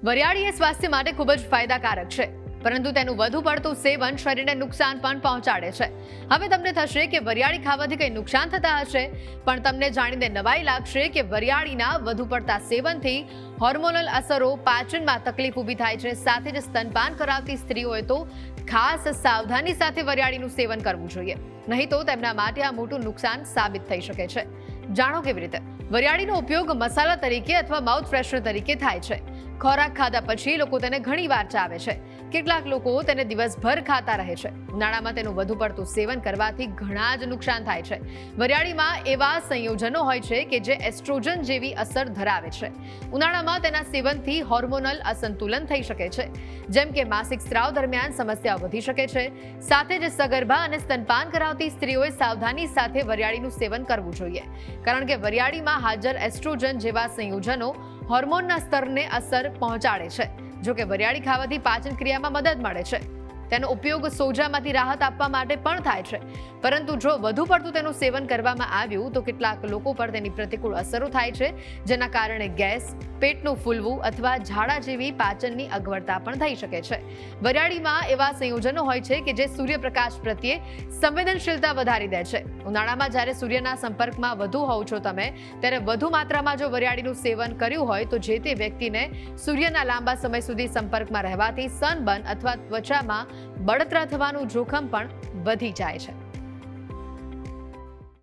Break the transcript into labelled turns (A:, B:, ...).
A: વરિયાળી એ સ્વાસ્થ્ય માટે ખૂબ જ ફાયદાકારક છે, પરંતુ તેનું વધુ પડતું સેવન શરીરને નુકસાન પણ પહોંચાડે છે. હવે તમને થશે કે વરિયાળી ખાવાથી કંઈ નુકસાન થતા હશે, પણ તમને જાણીને નવાઈ લાગશે કે વરિયાળીના વધુ પડતા સેવનથી હોર્મોનલ અસરો, પાચનમાં તકલીફ ઊભી થાય છે. સાથે જ સ્તનપાન કરાવતી સ્ત્રીઓએ તો ખાસ સાવધાની સાથે વરિયાળીનું સેવન કરવું જોઈએ, નહીં તો તેમના માટે આ મોટું નુકસાન સાબિત થઈ શકે છે. જાણો કેવી રીતે. વરિયાળીનો ઉપયોગ મસાલા તરીકે અથવા માઉથ ફ્રેશનર તરીકે થાય છે. ખોરાક ખાધા પછી લોકો તેને ઘણીવાર ચાવે છે. કેટલાક લોકો તેને દિવસભર ખાતા રહે છે. ઉનાળામાં તેનું વધુ પડતું સેવન કરવાથી ઘણા જ નુકસાન થાય છે. વરિયાળીમાં એવા સંયોજનો હોય છે કે જે એસ્ટ્રોજન જેવી અસર ધરાવે છે. ઉનાળામાં તેના સેવનથી હોર્મોનલ અસંતુલન થઈ શકે છે, જેમ કે માસિક સ્ત્રાવ દરમિયાન સમસ્યાઓ વધી શકે છે. સાથે જ સગર્ભા અને સ્તનપાન કરાવતી સ્ત્રીઓએ સાવધાની સાથે વરિયાળીનું સેવન કરવું જોઈએ, કારણ કે વરિયાળીમાં હાજર એસ્ટ્રોજન જેવા સંયોજનો હોર્મોનના સ્તરને અસર પહોંચાડે છે. જો કે વરિયાળી ખાવાથી પાચન ક્રિયામાં મદદ મળે છે. તેનો ઉપયોગ સોજામાંથી રાહત આપવા માટે પણ થાય છે, પરંતુ જો વધુ પડતું તેનું સેવન કરવામાં આવ્યું તો કેટલાક લોકો પર તેની પ્રતિકૂળ અસરો થાય છે, જેના કારણે ગેસ, પેટનું ફૂલવું અથવા ઝાડા જેવી પાચનની અગવડતા પણ થઈ શકે છે. વરિયાળીમાં એવા સંયોજનો હોય છે કે જે સૂર્યપ્રકાશ પ્રત્યે સંવેદનશીલતા વધારી દે છે. ઉનાળામાં જ્યારે સૂર્યના સંપર્કમાં વધુ હોવ છો તમે, ત્યારે વધુ માત્રામાં જો વરિયાળીનું સેવન કર્યું હોય તો જે તે વ્યક્તિને સૂર્યના લાંબા સમય સુધી સંપર્કમાં રહેવાથી સનબર્ન અથવા ત્વચામાં બળતરા થવાનું જોખમ પણ વધી જાય છે.